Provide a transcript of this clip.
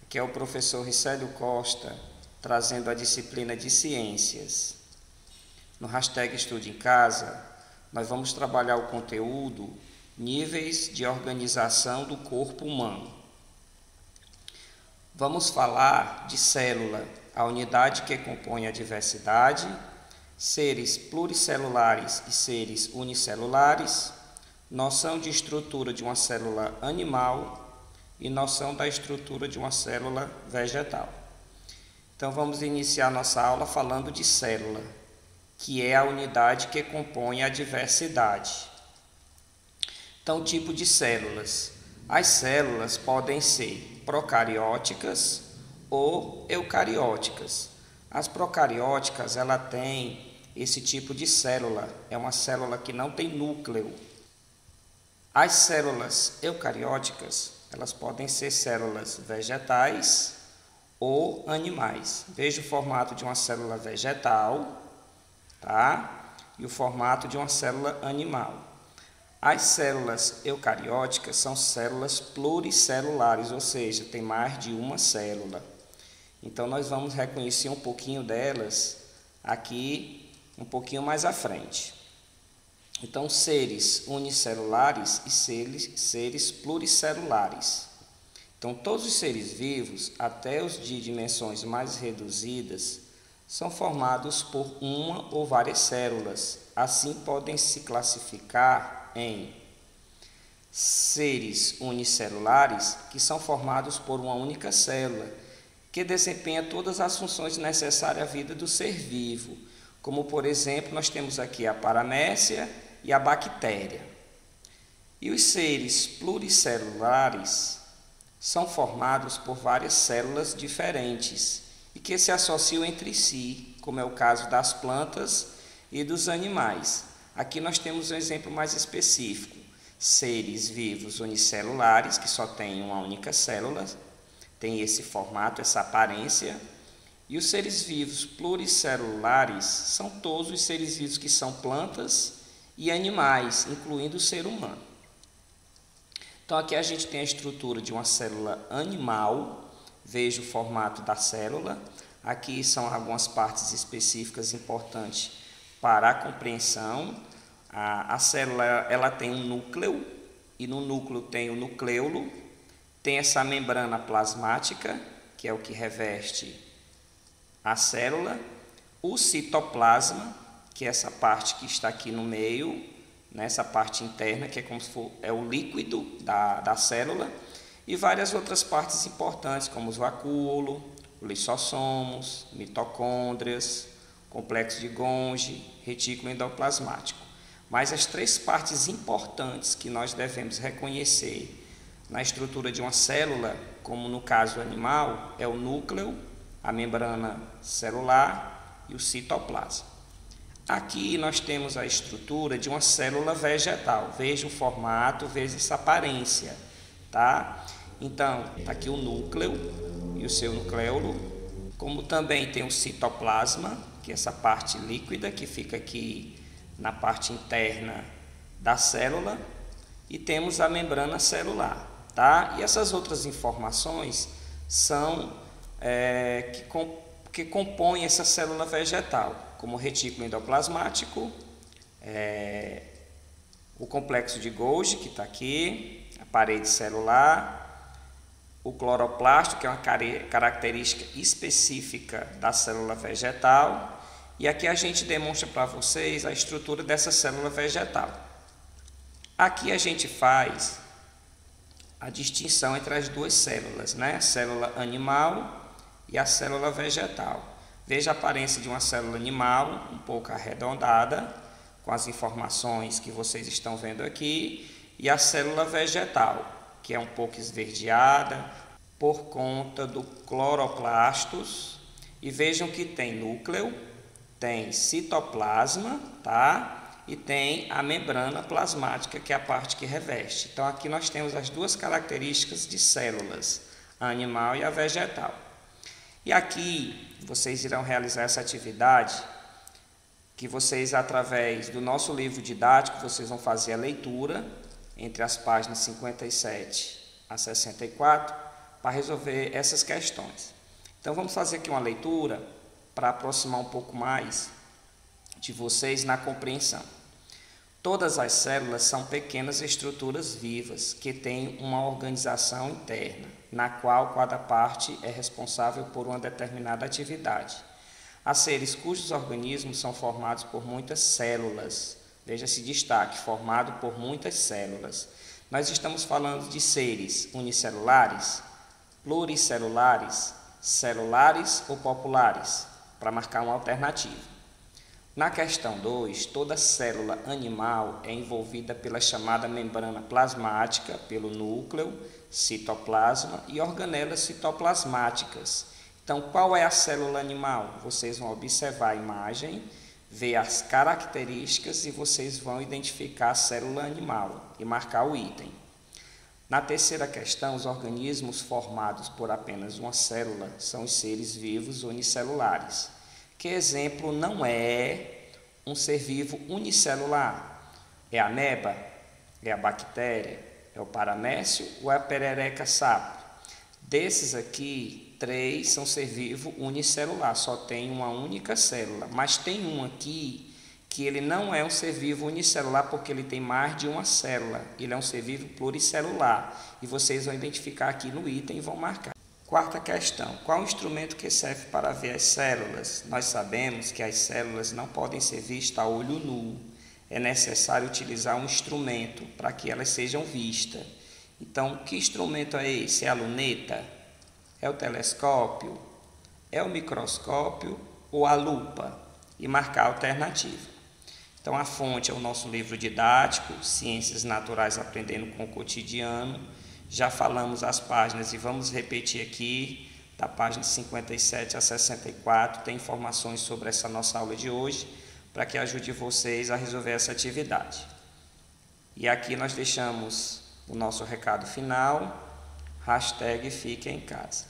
que é o professor Ricélio Costa, trazendo a disciplina de Ciências. No hashtag Estude em Casa, nós vamos trabalhar o conteúdo Níveis de Organização do Corpo Humano. Vamos falar de célula, a unidade que compõe a diversidade, seres pluricelulares e seres unicelulares, noção de estrutura de uma célula animal e noção da estrutura de uma célula vegetal. Então vamos iniciar nossa aula falando de célula, que é a unidade que compõe a diversidade. Então, tipo de células. As células podem ser procarióticas ou eucarióticas. As procarióticas, ela tem esse tipo de célula, é uma célula que não tem núcleo. As células eucarióticas, elas podem ser células vegetais ou animais. Veja o formato de uma célula vegetal, tá? E o formato de uma célula animal. As células eucarióticas são células pluricelulares, ou seja, tem mais de uma célula. Então, nós vamos reconhecer um pouquinho delas aqui, um pouquinho mais à frente. Então, seres unicelulares e seres pluricelulares. Então, todos os seres vivos, até os de dimensões mais reduzidas, são formados por uma ou várias células. Assim, podem se classificar em seres unicelulares, que são formados por uma única célula, que desempenha todas as funções necessárias à vida do ser vivo, como, por exemplo, nós temos aqui a paramécia e a bactéria. E os seres pluricelulares são formados por várias células diferentes e que se associam entre si, como é o caso das plantas e dos animais. Aqui nós temos um exemplo mais específico, seres vivos unicelulares, que só têm uma única célula, tem esse formato, essa aparência, e os seres vivos pluricelulares são todos os seres vivos que são plantas e animais, incluindo o ser humano. Então aqui a gente tem a estrutura de uma célula animal, veja o formato da célula, aqui são algumas partes específicas importantes para a compreensão. A célula ela tem um núcleo, e no núcleo tem o nucleolo, tem essa membrana plasmática, que é o que reveste a célula, o citoplasma, que é essa parte que está aqui no meio, nessa parte interna, que é como se for, é o líquido da célula, e várias outras partes importantes, como os vacúolos, lisossomos, mitocôndrias, complexo de Golgi, retículo endoplasmático. Mas as três partes importantes que nós devemos reconhecer na estrutura de uma célula, como no caso animal, é o núcleo, a membrana celular e o citoplasma. Aqui nós temos a estrutura de uma célula vegetal. Veja o formato, veja essa aparência, tá? Então, está aqui o núcleo e o seu nucleolo, como também tem o citoplasma, que é essa parte líquida que fica aqui na parte interna da célula, e temos a membrana celular, tá? E essas outras informações são que compõem essa célula vegetal, como o retículo endoplasmático, o complexo de Golgi, que está aqui, a parede celular, o cloroplasto, que é uma característica específica da célula vegetal. E aqui a gente demonstra para vocês a estrutura dessa célula vegetal. Aqui a gente faz a distinção entre as duas células, né? A célula animal e a célula vegetal. Veja a aparência de uma célula animal, um pouco arredondada, com as informações que vocês estão vendo aqui, e a célula vegetal, que é um pouco esverdeada por conta do cloroplastos. E vejam que tem núcleo, tem citoplasma, tá? E tem a membrana plasmática, que é a parte que reveste. Então, aqui nós temos as duas características de células, a animal e a vegetal. E aqui, vocês irão realizar essa atividade, que vocês, através do nosso livro didático, vocês vão fazer a leitura entre as páginas 57 a 64, para resolver essas questões. Então vamos fazer aqui uma leitura para aproximar um pouco mais de vocês na compreensão. Todas as células são pequenas estruturas vivas que têm uma organização interna, na qual cada parte é responsável por uma determinada atividade. Há seres cujos organismos são formados por muitas células. Veja esse destaque, formado por muitas células. Nós estamos falando de seres unicelulares, pluricelulares, celulares ou populares, para marcar uma alternativa. Na questão 2, toda célula animal é envolvida pela chamada membrana plasmática, pelo núcleo, citoplasma e organelas citoplasmáticas. Então, qual é a célula animal? Vocês vão observar a imagem, ver as características e vocês vão identificar a célula animal e marcar o item. Na terceira questão, os organismos formados por apenas uma célula são os seres vivos unicelulares. Que exemplo não é um ser vivo unicelular? É a ameba? É a bactéria? É o paramécio ou é a perereca sapo? Desses aqui, 3 são ser vivo unicelular, só tem uma única célula. Mas tem um aqui que ele não é um ser vivo unicelular porque ele tem mais de uma célula. Ele é um ser vivo pluricelular. E vocês vão identificar aqui no item e vão marcar. Quarta questão, qual o instrumento que serve para ver as células? Nós sabemos que as células não podem ser vistas a olho nu. É necessário utilizar um instrumento para que elas sejam vistas. Então, que instrumento é esse? É a luneta? É o telescópio? É o microscópio ou a lupa? E marcar a alternativa. Então, a fonte é o nosso livro didático, Ciências Naturais Aprendendo com o Cotidiano. Já falamos as páginas e vamos repetir aqui, da página 57 a 64, tem informações sobre essa nossa aula de hoje, para que ajude vocês a resolver essa atividade. E aqui nós deixamos o nosso recado final, #Fique em Casa.